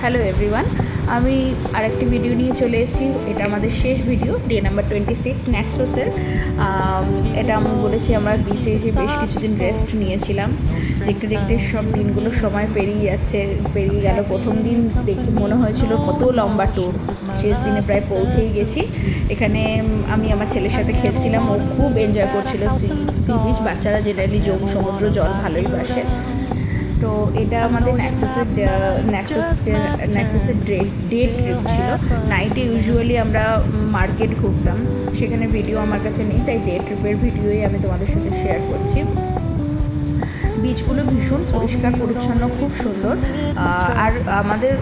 Hello everyone, আমি আরেকটি video নিয়ে চলে এসেছি। এটা আমাদের শেষ ভিডিও, ডে নাম্বার 26 ন্যাক্সাসের। এটা আমি বলেছি আমরা বিচে এসে বেশ কিছুদিন রেস্ট নিয়েছিলাম। দেখতে দেখতে সব দিনগুলো সময় পেরিয়ে গেল। প্রথম দিন দেখে মনে হয়েছিল কত লম্বা ট্যুর, শেষ দিনে প্রায় পৌঁছেই গেছি। এখানে আমি আমার ছেলের সাথে খেলছিলাম, ও খুব এনজয় করছিল সি বিচ। বাচ্চারা জেনারেলি সমুদ্র জল ভালোই বাসে। তো এটা আমাদের ন্যাক্সাসের ডে ট্রিপ ছিল। নাইটে ইউজুয়ালি আমরা মার্কেট ঘুরতাম, সেখানে ভিডিও আমার কাছে নেই, তাই ডে ট্রিপের ভিডিওই আমি তোমাদের সাথে শেয়ার করছি। বিচগুলো ভীষণ পরিষ্কার পরিচ্ছন্ন, খুব সুন্দর। আর আমাদের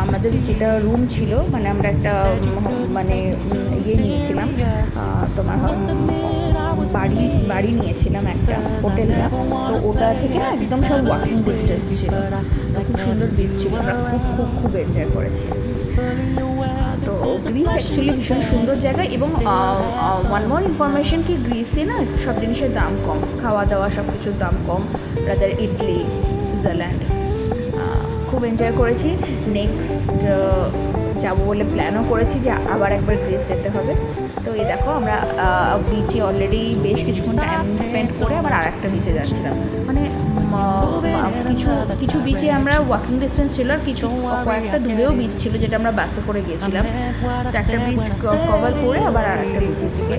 আমাদের যেটা রুম ছিল, মানে আমরা একটা নিয়েছিলাম, তোমার বাড়ি নিয়েছিলাম একটা হোটেল। তো ওটা থেকে না একদম সব ওয়াকিং ডিস্টেন্স ছিল, তো খুব সুন্দর বিচ ছিল। আমরা খুব এনজয় করেছি। তো গ্রিস অ্যাকচুয়ালি ভীষণ সুন্দর জায়গা। এবং ওয়ান মোর ইনফরমেশন কি, গ্রিসে না সব জিনিসের দাম কম, খাওয়া দাওয়া সব কিছুর দাম কম, রাদার ইটালি, সুইজারল্যান্ড। খুব এনজয় করেছি। নেক্সট যাবো বলে প্ল্যানও করেছি যে আবার একবার গ্রিস যেতে হবে। তো এই দেখো, আমরা বিচে অলরেডি বেশ কিছুক্ষণ টাইম স্পেন্ড করে আবার আরেকটা বিচে যাচ্ছিলাম। মানে কিছু বিচে আমরা ওয়াকিং ডিস্টেন্স ছিল, আর কয়েকটা দূরেও বিচ ছিল যেটা আমরা বাসে করে গিয়েছিলাম। তো একটা বিচ কভার করে আবার আরেকটা বিচের দিকে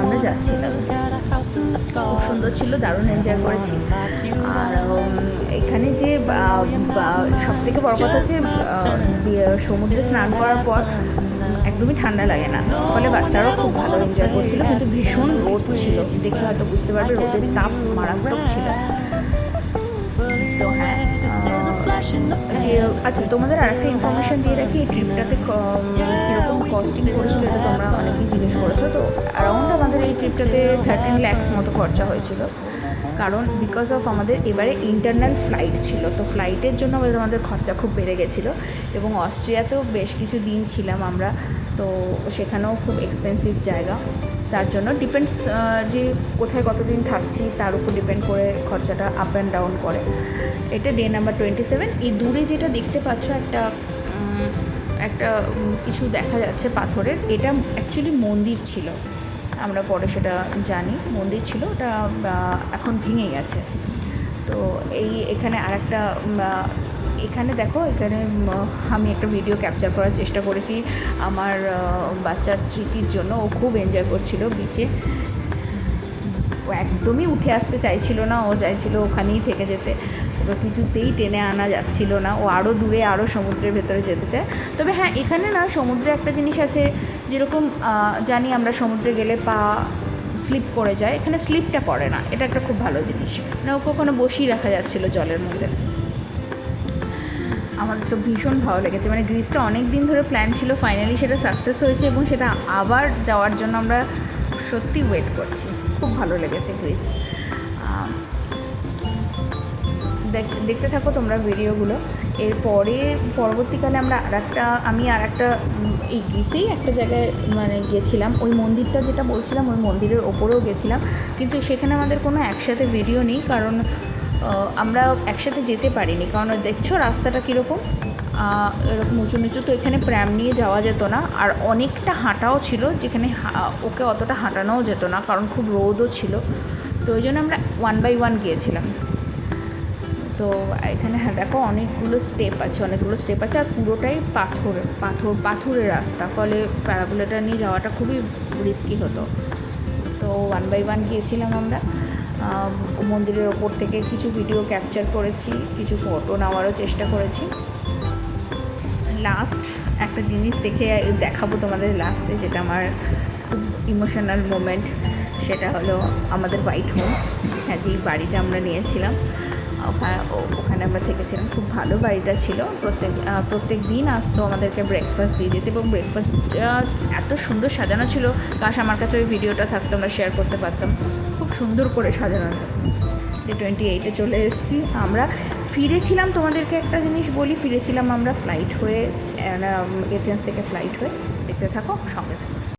আমরা যাচ্ছিলাম। খুব সুন্দর ছিল, দারুণ এনজয় করেছি। আর এখানে যে সবথেকে বড় কথা হচ্ছে, সমুদ্রে স্নান করার পর একদমই ঠান্ডা লাগে না, ফলে বাচ্চারাও খুব ভালো এনজয় করছিল। কিন্তু ভীষণ রোদ ছিল, দেখে হয়তো বুঝতে পারবে রোদের তাপ মারাত্মক ছিল। তো হ্যাঁ, আচ্ছা, তোমাদের আরেকটা ইনফরমেশান দিয়ে রাখি, এই ট্রিপটাতে কীরকম কস্টিং করেছিল এটা তোমরা অনেকেই জিজ্ঞেস করেছো। তো অ্যারাউন্ড আমাদের এই ট্রিপটাতে 13 lakhs মতো খরচা হয়েছিল। কারণ বিকজ অফ আমাদের এবারে ইন্টারনাল ফ্লাইট ছিল, তো ফ্লাইটের জন্য আমাদের খরচা খুব বেড়ে গেছিলো। এবং অস্ট্রিয়াতেও বেশ কিছু দিন ছিলাম আমরা, তো সেখানেও খুব এক্সপেন্সিভ জায়গা। তার জন্য ডিপেন্ডস যে কোথায় কতদিন থাকছি তার উপর ডিপেন্ড করে খরচাটা আপ অ্যান্ড ডাউন করে। এটা ডে নাম্বার 27। এই দূরে যেটা দেখতে পাচ্ছ একটা কিছু দেখা যাচ্ছে পাথরের, এটা অ্যাকচুয়ালি মন্দির ছিল। আমরা পরে সেটা জানি মন্দির ছিল, ওটা এখন ভেঙে গেছে। তো এখানে আরেকটা, এখানে দেখো, এখানে আমি একটা ভিডিও ক্যাপচার করার চেষ্টা করেছি আমার বাচ্চার স্মৃতির জন্য। ও খুব এনজয় করছিল বিচে, ও একদমই উঠে আসতে চাইছিল না, ও চাইছিল ওখানেই থেকে যেতে। ওকে কিছুতেই টেনে আনা যাচ্ছিল না, ও আরও দূরে, আরও সমুদ্রের ভেতরে যেতে চায়। তবে হ্যাঁ, এখানে না সমুদ্রে একটা জিনিস আছে, যেরকম জানি আমরা সমুদ্রে গেলে পা স্লিপ করে যায়, এখানে স্লিপটা করে না, এটা একটা খুব ভালো জিনিস। মানে ওকে ওখানে বসিয়ে রাখা যাচ্ছিলো জলের মধ্যে। আমাদের তো ভীষণ ভালো লেগেছে। মানে গ্রিসটা অনেক দিন ধরে প্ল্যান ছিল, ফাইনালি সেটা সাকসেস হয়েছে, এবং সেটা আবার যাওয়ার জন্য আমরা সত্যি ওয়েট করছি। খুব ভালো লেগেছে গ্রিস। দেখতে থাকো তোমরা ভিডিওগুলো। এরপরে পরবর্তীকালে আমি আর একটা এই গ্রিসেই একটা জায়গায় গেছিলাম, ওই মন্দিরটা যেটা বলছিলাম, ওই মন্দিরের ওপরেও গেছিলাম। কিন্তু সেখানে আমাদের কোনো একসাথে ভিডিও নেই, কারণ আমরা একসাথে যেতে পারিনি। কারণ দেখছো রাস্তাটা কীরকম, এরকম উঁচু নিচু, তো এখানে প্র্যাম নিয়ে যাওয়া যেত না। আর অনেকটা হাঁটাও ছিল, যেখানে ওকে অতটা হাঁটানোও যেত না, কারণ খুব রোদও ছিল। তো ওই জন্য আমরা 1 by 1 গিয়েছিলাম। তো এখানে হ্যাঁ দেখো, অনেকগুলো স্টেপ আছে, আর পুরোটাই পাথরের রাস্তা, ফলে প্যারাবোলাটা নিয়ে যাওয়াটা খুবই রিস্কি হতো। তো 1 by 1 গিয়েছিলাম আমরা। মন্দিরের ওপর থেকে কিছু ভিডিও ক্যাপচার করেছি, কিছু ফটো নেওয়ারও চেষ্টা করেছি। লাস্ট একটা জিনিস দেখাবো তোমাদের লাস্টে, যেটা আমার খুব ইমোশনাল মোমেন্ট। সেটা হলো আমাদের হোয়াইট হোম, যেই বাড়িটা আমরা নিয়েছিলাম, ওখানে আমরা থেকেছিলাম। খুব ভালো বাড়িটা ছিল। প্রত্যেক দিন আসতো, আমাদেরকে ব্রেকফাস্ট দিয়ে দিতে, এবং ব্রেকফাস্ট এত সুন্দর সাজানো ছিল, কাশ আমার কাছে ওই ভিডিওটা থাকতো, আমরা শেয়ার করতে পারতাম। খুব সুন্দর করে সাজানো থাকতো। ডে 28-এ চলে এসেছি আমরা। ফিরেছিলাম, তোমাদেরকে একটা জিনিস বলি, ফিরেছিলাম আমরা ফ্লাইট হয়ে, এথেন্স থেকে ফ্লাইট হয়ে। দেখতে থাকো, সঙ্গে থাকো।